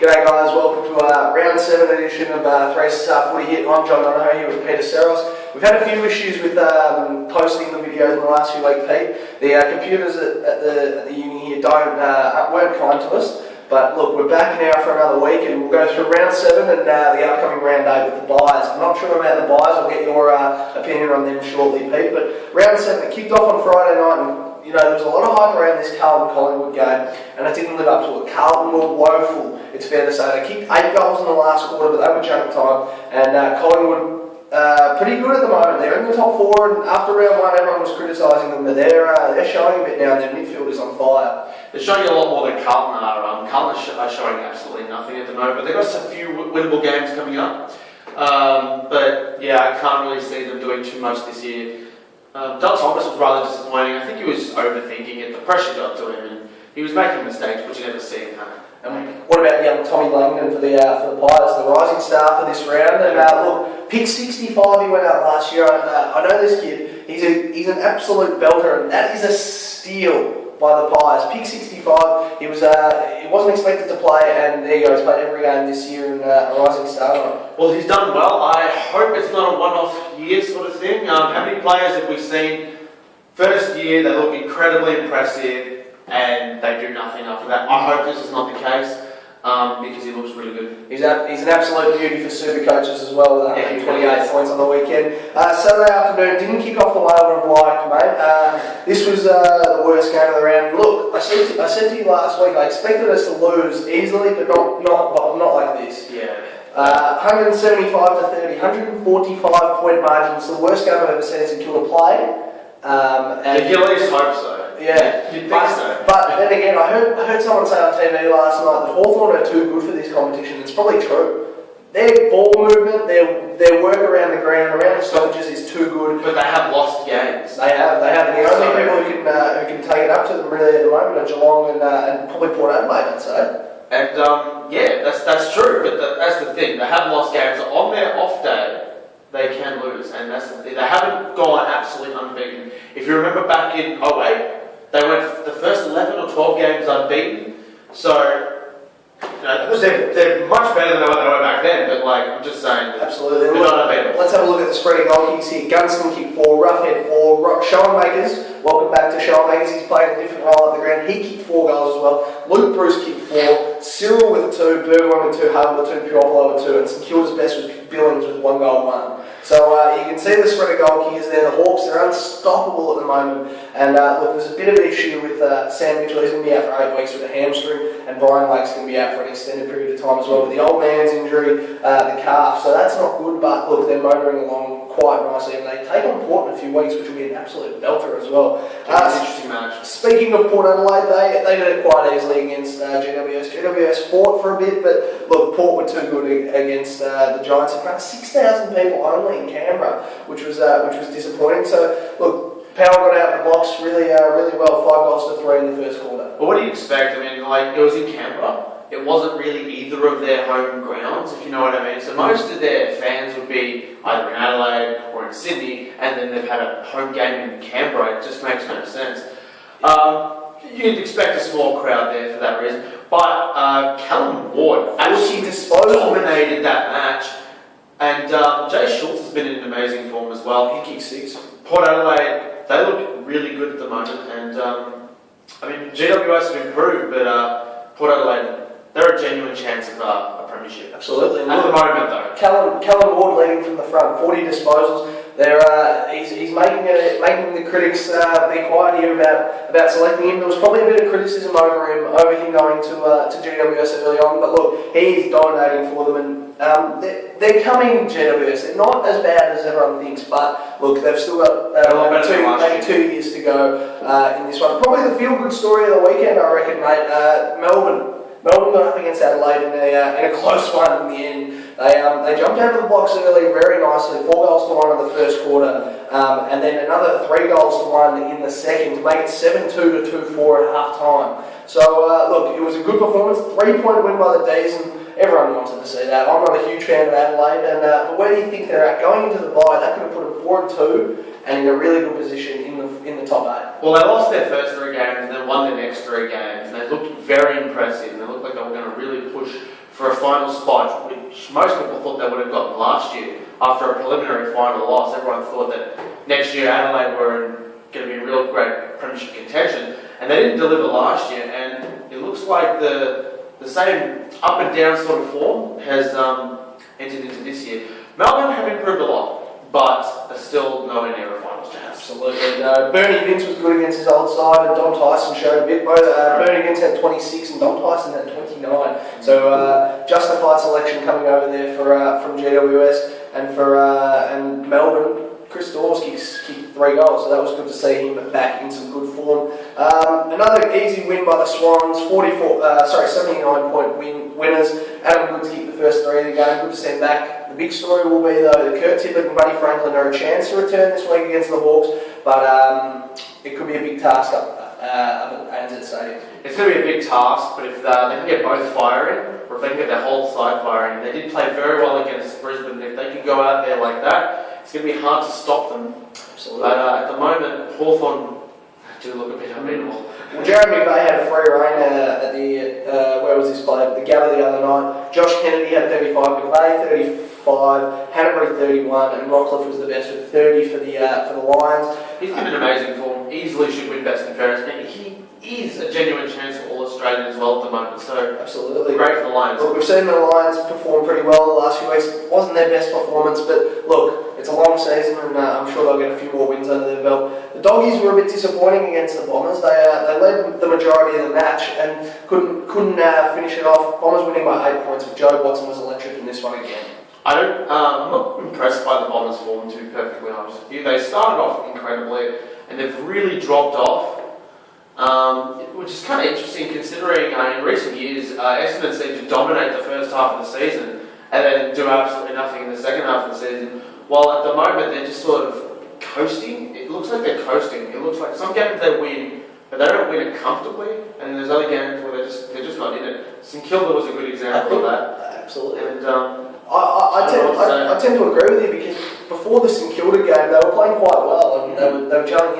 G'day guys, welcome to round 7 edition of 3SSR Footy Hit. I'm John Donohoe here with Peter Seros. We've had a few issues with posting the videos in the last few weeks, Pete. The computers at the uni here weren't kind to us. But look, we're back now for another week and we'll go through round 7 and the upcoming round 8 with the buys. I'm not sure about the buys, I'll get your opinion on them shortly, Pete. But round 7, it kicked off on Friday night and there was a lot of hype around this Carlton-Collingwood game and it didn't live up to it. Carlton were woeful, it's fair to say. They kicked 8 goals in the last quarter, but they were junk time. And Collingwood, pretty good at the moment. They're in the top 4 and after round 1 everyone was criticising them, but they're showing a bit now. Their midfield is on fire. They're showing a lot more than Carlton are. Carlton are showing absolutely nothing at the moment, but they've got a few winnable games coming up. But yeah, I can't really see them doing too much this year. Doug Thomas was rather disappointing. I think he was overthinking it. The pressure got to him, and he was making mistakes, which you never see him happen. What about young Tommy Langdon for the Pies, the rising star for this round? And look, pick 65 he went out last year. I know this kid. He's an absolute belter, and that is a steal by the Pies. Pick 65. He wasn't expected to play, and there you go. He's played every game this year and a rising star. Well, he's done well. I hope it's not a one-off year sort of thing. How many players have we seen? First year they look incredibly impressive, and they do nothing after that. I hope this is not the case. Because he looks really good. He's an absolute beauty for super coaches as well, with 128 points on the weekend. Saturday afternoon didn't kick off the way I would have liked, mate. This was the worst game of the round. Look, I said to you last week, I expected us to lose easily, but not like this. Yeah. 175 to 30, 145 point margins. The worst game I've ever seen since Killer played. And you at least hope so. Yeah, you'd think so. But then again, I heard someone say on TV last night that Hawthorn are too good for this competition. It's probably true. Their ball movement, their work around the ground, around the stoppages is too good. But they have lost games. They have. And the only people who can take it up to them really at the moment are Geelong and probably Port Adelaide, I'd say. And yeah, that's true. But that's the thing. They have lost games. So on their off day, they can lose, and that's the thing. They haven't gone absolutely unbeaten. If you remember back in 08, they went the first 11 or 12 games unbeaten. So they're much better than what they were back then. But I'm just saying, absolutely, they're not unbeatable. Let's have a look at the spread of goal kicks here. Gunston kicked 4, Roughhead 4, Sean Makers. Welcome back to Sean Makers. He's played a different role up the ground. He kicked 4 goals as well. Luke Bruce kicked 4, Cyril with 2, Burgoyne with 2, Hub with 2, Puopolo with 2, and St Kilda's best was Billings with 1 goal, 1. So you can see the spread of goal kickers there. The Hawks, they're unstoppable at the moment. And look, there's a bit of an issue with Sam Mitchell. He's going to be out for 8 weeks with a hamstring, and Brian Lake's going to be out for an extended period of time as well with the old man's injury, the calf. So that's not good, but look, they're motoring along quite nicely, and they take on Port in a few weeks, which will be an absolute belter as well. Interesting match. Speaking of Port Adelaide, they did it quite easily against GWS. GWS fought for a bit, but look, Port were too good against the Giants in front of 6,000 people only in Canberra, which was disappointing. So look, Powell got out of the blocks really well, 5 goals to 3 in the first quarter. Well, what do you expect? I mean, it was in Canberra. It wasn't really either of their home grounds, if you know what I mean. So most of their fans would be either in Adelaide or in Sydney, and then they've had a home game in Canberra. It just makes no sense. You'd expect a small crowd there for that reason. But Callum Ward actually dominated that match. And Jay Schultz has been in amazing form as well. He kicked 6. Port Adelaide, they look really good at the moment. And I mean, GWS have improved, but Port Adelaide, they're a genuine chance of a premiership. Absolutely. At the moment, though. Callum Ward leading from the front, 40 disposals. He's making the critics be quiet here about selecting him. There was probably a bit of criticism over him going to GWS early on, but look, he's dominating for them, and they're coming GWS. They're not as bad as everyone thinks, but look, they've still got 2 years to go in this one. Probably the feel-good story of the weekend, I reckon, mate. Melbourne got up against Adelaide in a close one in the end. They jumped out of the blocks early very nicely, 4 goals to 1 in the first quarter, and then another 3 goals to 1 in the second to make it 7-2 to 2-4 at half time. So look, it was a good performance, 3-point win by the D's, and everyone wanted to see that. I'm not a huge fan of Adelaide, but where do you think they're at? Going into the bye, that could have put them 4-2 and in a really good position in the top 8. Well, they lost their first 3 games and then won their next 3 games, and they looked very impressive, and they looked like they were going to really push for a final spot, which most people thought they would have gotten last year. After a preliminary final loss, everyone thought that next year Adelaide were going to be a real great premiership contention, and they didn't deliver last year, and it looks like the same up and down sort of form has entered into this year. Melbourne have improved a lot, but are still nowhere near a finals chance. Absolutely. Bernie Vince was good against his old side, and Dom Tyson showed a bit. Bernie Vince had 26 and Dom Tyson had 29. So justified selection coming over there for from GWS, and Melbourne. Chris Dawes kicked 3 goals, so that was good to see him back in some good form. Another easy win by the Swans, 79-point winners. Adam Goods kicked the first 3 of the game, good to send back. The big story will be though that Kurt Tippett and Buddy Franklin are a chance to return this week against the Hawks, but it could be a big task up at ANZ Stadium. It's going to be a big task, but if they can get both firing, or if they can get their whole side firing, they did play very well against Brisbane. If they can go out there like that, it's going to be hard to stop them. Absolutely. But at the moment, Hawthorn do look a bit unbeatable. Well, Jeremy McVeigh had a free rein at the where was this play? The Gabba the other night. Josh Kennedy had 35, McVeigh 35, Hanbury 31, and Rockcliffe was the best with 30 for the Lions. He's been an amazing form. Easily should win best and fairest, and he is a genuine chance for All Australian as well at the moment. So absolutely great for the Lions. Look, we've seen the Lions perform pretty well the last few weeks. It wasn't their best performance, but look, it's a long season, and I'm sure they'll get a few more wins under their belt. The Doggies were a bit disappointing against the Bombers. They led the majority of the match and couldn't finish it off. Bombers winning by 8 points, but Joe Watson was electric in this one again. I'm not impressed by the Bombers' form, to be perfectly honest with you. They started off incredibly, and they've really dropped off. Which is kind of interesting considering in recent years Essendon seemed to dominate the first half of the season and then do absolutely nothing in the second half of the season, while at the moment they're just sort of coasting. It looks like they're coasting. It looks like some games they win, but they don't win it comfortably, and then there's other games where they're just not in it. St Kilda was a good example of that. Absolutely. And I tend to agree with you, because before the St Kilda game they were playing quite well, and they were gelling.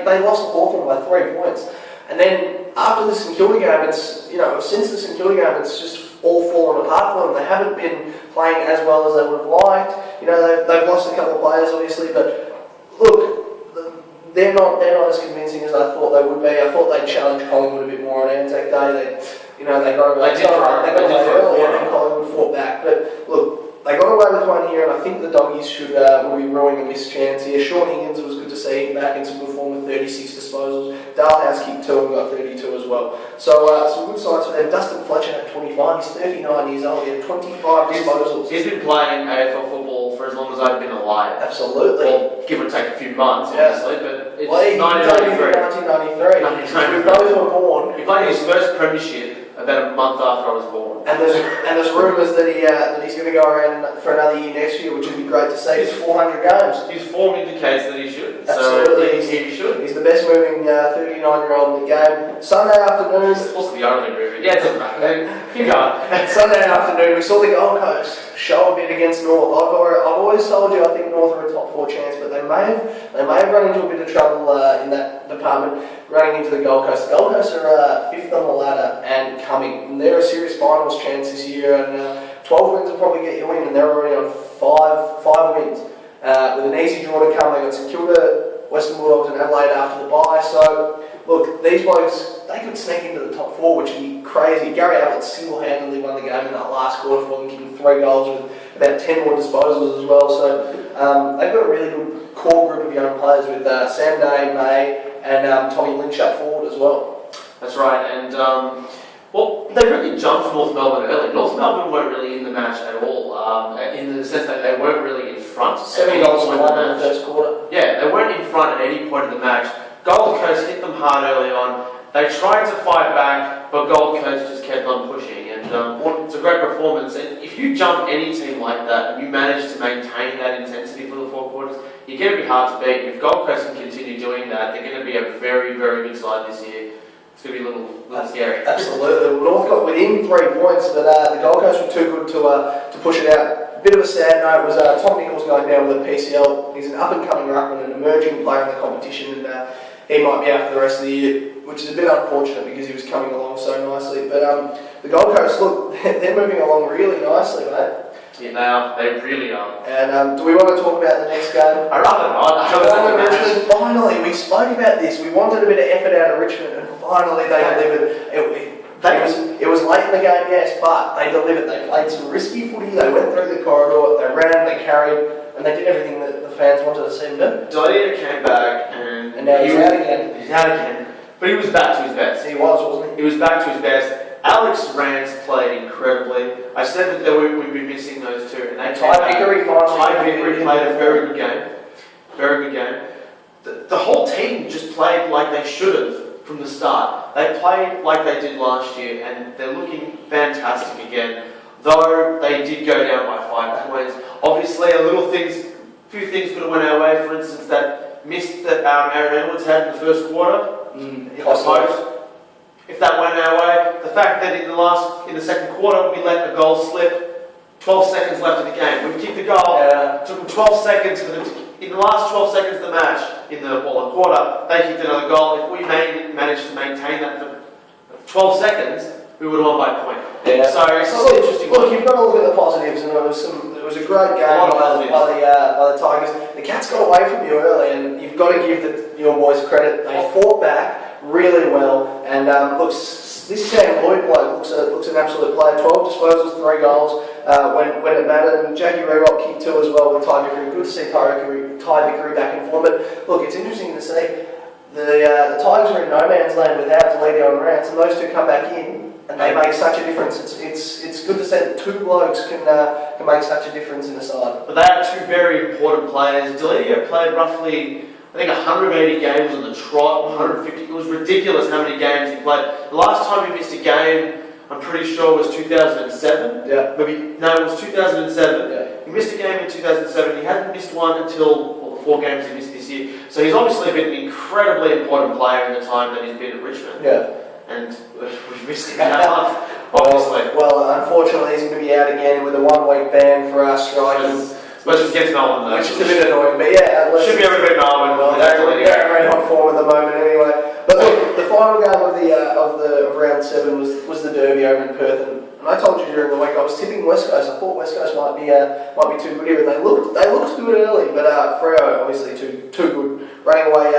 They lost the Hawthorn by 3 points. And then after the St Kilda game, since the St Kilda game, it's just all fallen apart for them. They haven't been playing as well as they would have liked. They've lost a couple of players, obviously, but look, they're not as convincing as I thought they would be. I thought they'd challenge Collingwood a bit more on Anzac Day. They got away early, and then Collingwood fought back. But look, they got away with one here, and I think the Doggies will be rowing a missed chance here. Sean Higgins, it was good to see him back in some good form with 36 disposals. Dalhouse kicked 2 and got 32 as well. So some good signs for them. Dustin Fletcher had 25. He's 39 years old. He had 25 disposals. He's been playing AFL football for as long as I've been alive. Absolutely. Well, give or take a few months, obviously, but it's 1993. 1993. We both were born. He played his first premiership about a month after I was born. And there's rumours that he's going to go around for another year next year, which would be great to see. It's 400 games. His form indicates that he should. Absolutely. So he should. He's the best moving 39-year-old in the game. Sunday afternoon. It's also the only moving. Yeah, it doesn't matter. Keep going. Sunday afternoon, we saw the Gold Coast show a bit against North. I've always told you I think North are a top 4 chance, but they may have run into a bit of trouble in that department running into the Gold Coast. The Gold Coast are 5th on the ladder and coming. And they're a serious finals chance this year, and 12 wins will probably get you in, and they're already on 5 wins. With an easy draw to come, they got St Kilda, Western Bulldogs and Adelaide after the bye. So look, these blokes, they could sneak into the top 4, which would be crazy. Gary Ablett single-handedly won the game in that last quarter for them, kicking 3 goals with about 10 more disposals as well. So they've got a really good core group of young players with Sam Day, May, and Tommy Lynch up forward as well. That's right, and well, they really jumped North Melbourne early. North Melbourne weren't really in the match at all, in the sense that they weren't really in front. 7 goals in the first quarter. Yeah, they weren't in front at any point in the match. Gold Coast hit them hard early on. They tried to fight back, but Gold Coast just kept on pushing. And it's a great performance. And if you jump any team like that, and you manage to maintain that intensity for the 4 quarters, you're going to be hard to beat. If Gold Coast can continue doing that, they're going to be a very, very good side this year. It's going to be a little scary. Absolutely. Well, North got within 3 points, but the Gold Coast were too good to push it out. Bit of a sad note was Tom Nichols going down with a PCL. He's an up-and-coming ruckman, an emerging player in the competition, and he might be out for the rest of the year. which is a bit unfortunate because he was coming along so nicely. But the Gold Coast, look, they're moving along really nicely, mate. Yeah, they really are. And do we want to talk about the next game? I rather not. Richmond, finally, we spoke about this. We wanted a bit of effort out of Richmond, and finally they delivered. It was late in the game, yes, but they delivered. They played some risky footy. They went through the corridor. They ran. They carried, and they did everything that the fans wanted to see them do. Dahlia came back, and now he's out again. He's out again, but he was back to his best. He was, wasn't he? He was back to his best. Alex Rance played incredibly. I said that we'd be missing those two, and they Ty Vickery played a very good game. Very good game. The whole team just played like they should have from the start. They played like they did last year, and they're looking fantastic again. Though they did go down by 5 points. Obviously, few things could have went our way. For instance, that miss that Aaron Edwards had in the first quarter. If that went our way, the fact that in the second quarter we let a goal slip, 12 seconds left of the game. We've kicked the goal. It took them 12 seconds for them to. In the last 12 seconds of the match, in the quarter, they kicked another goal. If we managed to maintain that for 12 seconds, we would have won by a point. Yeah. So it's an interesting one. Look, you've got to look at the positives, and it was a great game by the Tigers. The Cats got away from you early, and you've got to give your boys credit. They fought back really well, and this Sam Lloyd bloke looks an absolute player. 12 disposals, 3 goals when it mattered, and Jackie Rewalt kicked 2 as well with Ty Vickery. Good to see Ty Vickery back in form. But look, it's interesting to see the Tigers are in no man's land without Deledio and Rance, and those two come back in, and they make such a difference. It's good to see that 2 blokes can make such a difference in the side. But they are 2 very important players. Deledio played roughly, I think, 180 games on the trot, 150. It was ridiculous how many games he played. The last time he missed a game, I'm pretty sure, was 2007. Yeah. It was 2007. Yeah. He missed a game in 2007. He hadn't missed one until the 4 games he missed this year. So he's obviously been an incredibly important player in the time that he's been at Richmond. Yeah. And we've missed him now, obviously. Well, unfortunately, he's going to be out again with a 1-week ban for our strikers. But it's against Melbourne, though. Which is a bit annoying, but yeah. Should be able to beat Melbourne. Well, they're in hot form at the moment anyway. But look, the final game of round 7 was the derby over in Perth, and I told you during the week I was tipping West Coast. I thought West Coast might be too good here, and they looked good early, but Freo obviously too good, running away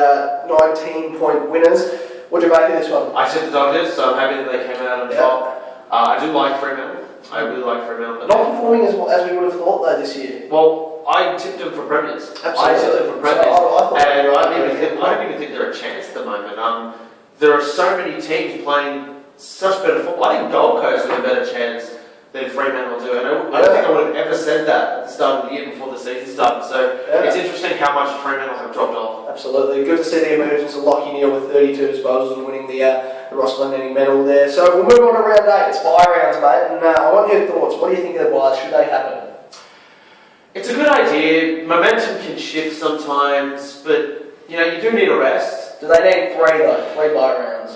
19-point winners. What do you make of this one? I tipped the Dodgers, so I'm happy that they came out on top. I do like Fremantle. I really like Fremantle. Not performing as we would have thought though this year. Well, I tipped them for premiers. Absolutely. I tipped them for premiers. So I don't even think they're a chance at the moment. There are so many teams playing such better football. I think Gold Coast have a better chance than Fremantle do. And I don't think I would have ever said that at the start of the year before the season started. So it's interesting how much Fremantle have dropped off. Absolutely. Good to see the emergence of Lockie Neal with 32 disposals and winning the Ross Glendenning medal there. So we'll move on to round 8. It's bye rounds, mate. And I want your thoughts. What do you think of the byes? Should they happen? It's a good idea. Momentum can shift sometimes, but you do need a rest. Do they need 3 though? 3 bye rounds?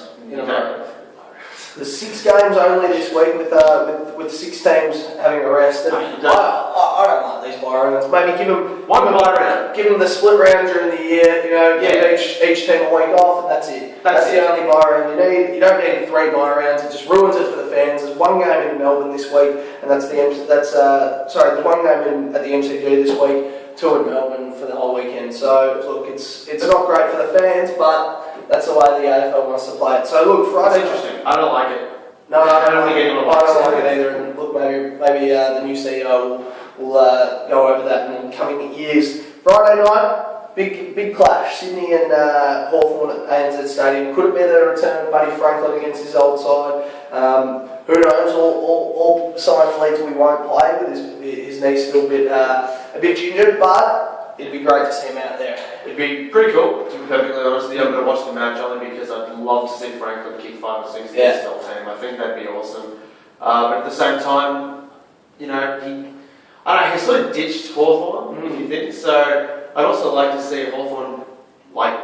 There's 6 games only this week with 6 teams having a rest. And I don't like these bye rounds. Maybe give them one bye round. Give them the split round during the year. Give each team a week off, and that's it. That's the only bye round you need. You don't need 3 bye rounds. It just ruins it for the fans. There's 1 game in Melbourne this week, and that's the 1 game at the MCG this week. 2 in Melbourne for the whole weekend. So look, it's not great for the fans, but that's the way the AFL wants to play it. So look, Friday. That's interesting. I don't like it. No, I don't think anyone likes it either. And look, maybe the new CEO will go over that in coming years. Friday night, big clash. Sydney and Hawthorn at ANZ Stadium. Could it be the return of Buddy Franklin against his old side? Who knows? All signs lead to we won't play with his knee still a bit gingered, but it'd be great to see him out there. It'd be pretty cool, to be perfectly honest. I'm going to watch the match only because I'd love to see Franklin kick 5 or 6 against the old team. I think that'd be awesome. But at the same time, he sort of ditched Hawthorn, if you think. So I'd also like to see Hawthorn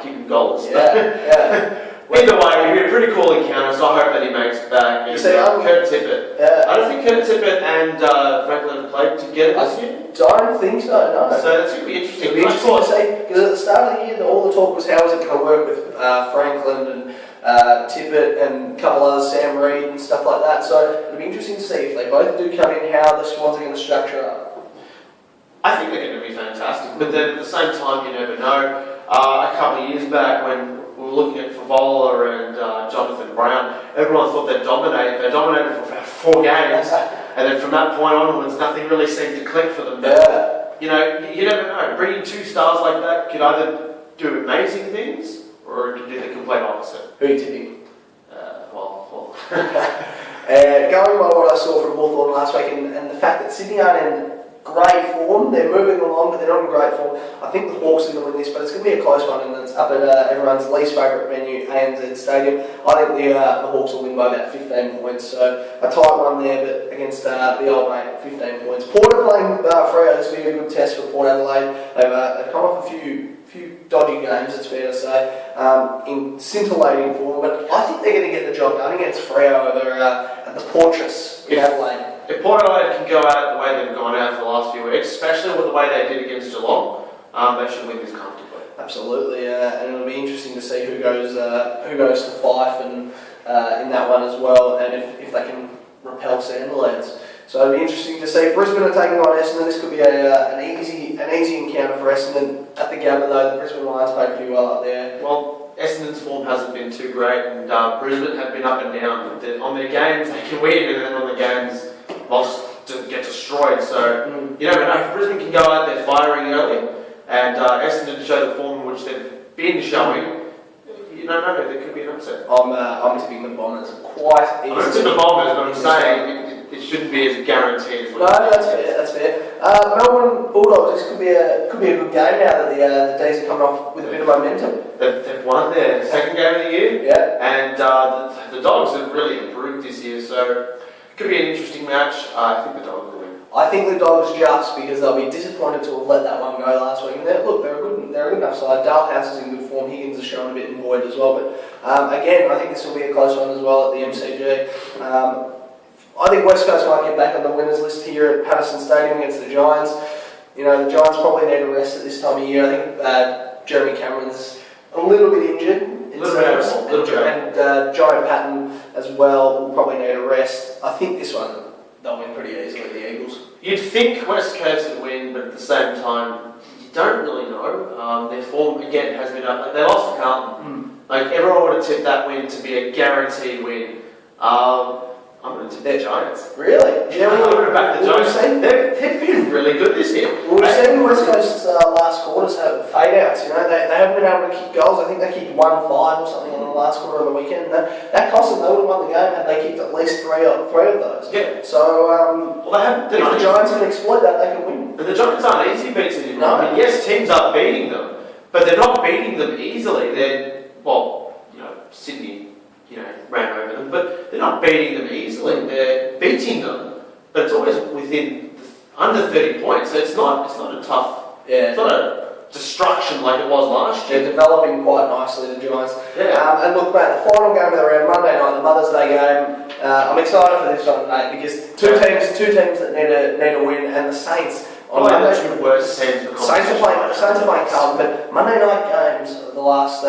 kicking goals. Yeah. Either way, it'd be a pretty cool encounter, so I hope that he makes it back. You see, Kurt Tippett. Yeah. I don't think Kurt Tippett and Franklin have played together this year. Don't think so, no. So that's going to be interesting. It'll be interesting to see, because at the start of the year, all the talk was how is it going to work with Franklin and Tippett and a couple others, Sam Reid and stuff like that. So it'll be interesting to see if they both do come in, how the squads are going to structure up. I think they're going to be fantastic, but then at the same time, you never know. A couple of years back, when we were looking at Favola and Jonathan Brown, everyone thought they'd dominate. They dominated for about 4 games, and then from that point onwards, nothing really seemed to click for them. But, you know, you never know. Bringing 2 stars like that could either do amazing things, or it could do the complete opposite. Who are you tipping? Well. Going by what I saw from Hawthorn last week, and the fact that Sydney aren't in great form, they're moving along, but they're not in great form. I think the Hawks are going to win this, but it's going to be a close one, and it's up at everyone's least favourite venue, ANZ Stadium. I think the Hawks will win by about 15 points, so a tight one there, but against the old mate, 15 points. Port are playing Freo. This will be a good test for Port Adelaide. They've come off a few dodgy games, it's fair to say, in scintillating form, but I think they're going to get the job done against Freo over at the Fortress in Adelaide. If Port Adelaide can go at it the way they've gone out for the last few weeks, especially with the way they did against Geelong, they should win this comfortably. Absolutely, and it'll be interesting to see who goes to Fife and in that one as well, and if they can repel Sandilands. So it'll be interesting to see. Brisbane are taking on Essendon. This could be an easy encounter for Essendon at the Gabba, though. The Brisbane Lions played pretty well up there. Well, Essendon's form hasn't been too great, and Brisbane have been up and down. On their games, they can win, and then on the games, they'll just get destroyed. So you never know. If Brisbane can go out there firing early, and Essendon show the form which they've been showing, you don't know, there could be an upset. I'm tipping the Bombers quite easily. I'm tipping the Bombers, but I'm saying it shouldn't be as guaranteed as what that's fair. Melbourne Bulldogs, this could be a good game now that the D's are coming off with a bit of momentum. They've won their second game of the year, and the Dogs have really improved this year, so it could be an interesting match. I think the Dogs will win. I think the Dogs just because they'll be disappointed to have let that one go last week. And they're a good enough side. Dale House is in good form. Higgins is showing a bit in Boyd as well. But again, I think this will be a close one as well at the MCG. I think West Coast might get back on the winners list here at Patterson Stadium against the Giants. You know, the Giants probably need a rest at this time of year. I think Jeremy Cameron's a little bit injured. And Giant Patton as well will probably need a rest. I think this one they'll win pretty easily, the Eagles. You'd think West Coast would win, but at the same time, you don't really know. Their form, again, has been up. They lost to Carlton. Like, everyone would have tipped that win to be a guaranteed win. I'm going to tip the Giants. Really? Yeah, I'm going to back the Giants. They've been really good this year. Well, we've seen West Coast's last quarters have fade-outs, you know. They haven't been able to kick goals. I think they kicked 1-5 or something in the last quarter of the weekend. That cost them. They would have won the game had they kicked at least three of those. Yeah. So, if the Giants can exploit that, they can win. But the Giants aren't easy beats anymore. No. I mean, yes, teams are beating them, but they're not beating them easily. Sydney, ran over them, but they're not beating them easily. They're beating them, but it's always within under 30 points. So it's not a tough. Yeah. It's not a destruction like it was last year. They're developing quite nicely, the Giants. Yeah. And look, mate, the final game of the round, Monday night, the Mother's Day game. I'm excited for this one, mate, because two teams that need a win, and the Saints. On Monday, the two worst teams for Saints are playing Carlton, but Monday night games, the last.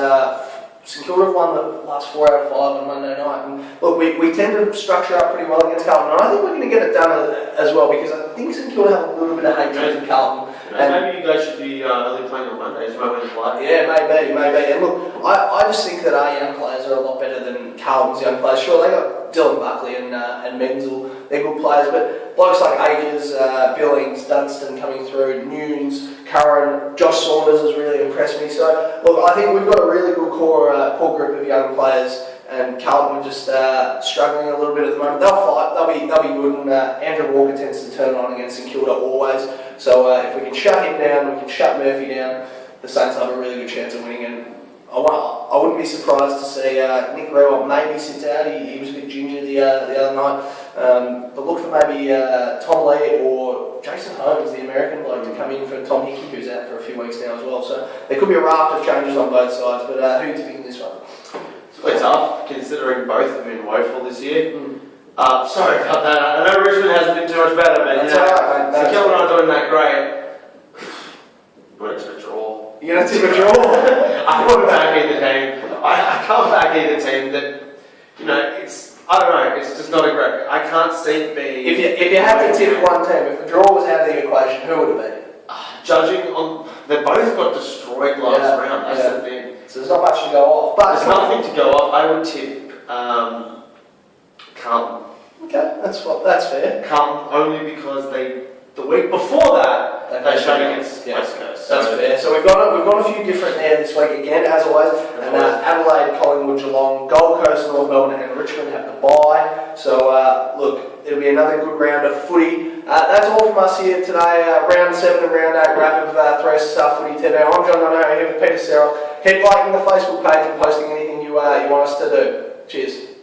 St Kilda have won the last 4 out of 5 on Monday night. And look, we tend to structure up pretty well against Carlton, and I think we're going to get it done as well because I think St Kilda have a little bit of hatred for Carlton. Maybe you guys should be early playing on Mondays. You might win the play. Yeah, maybe. And look, I just think that our young players are a lot better than Carlton's young players. Sure, they got Dylan Buckley and Menzel. They're good players, but blokes like Akers, Billings, Dunstan coming through, Nunes, Curran, Josh Saunders has really impressed me. So, look, I think we've got a really good core group of young players, and Carlton are just struggling a little bit at the moment. They'll fight, they'll be good, and Andrew Walker tends to turn it on against St Kilda always. So if we can shut him down, we can shut Murphy down, the Saints have a really good chance of winning. And I wouldn't be surprised to see Nick Rewalt maybe sits out. He was a bit ginger the other night. But look for maybe Tom Lee or Jason Holmes, the American bloke, to come in for Tom Hickey, who's out for a few weeks now as well. So there could be a raft of changes on both sides. But who are you picking this one? It's quite tough, considering both have been woeful this year. Sorry about that. I know Richmond hasn't been too much better, but that's alright, mate. St Kilda aren't doing that great. I'm going to tip a draw. You're going to tip a draw? I want to back either team. I can't back either team that, you know, I don't know, it's just not a great, I can't see it being... If you had to tip one team, if a draw was out of the equation, who would it be? Judging on, they both got destroyed last round, that's the thing. So there's not much to go off. But there's nothing to go off, I would tip Carlton. Okay, that's fair. Carlton only because the week before that, they showed against West Coast. That's fair. So we've got a few different there this week again, as always. And Adelaide, Collingwood, Geelong, Gold Coast, North Melbourne, and Richmond have to bye. So look, it'll be another good round of footy. That's all from us here today. Round 7 and round 8 wrap of 3SSR Footy TV. I'm John Donohoe here with Peter Serrell. Keep liking the Facebook page and posting anything you want us to do. Cheers.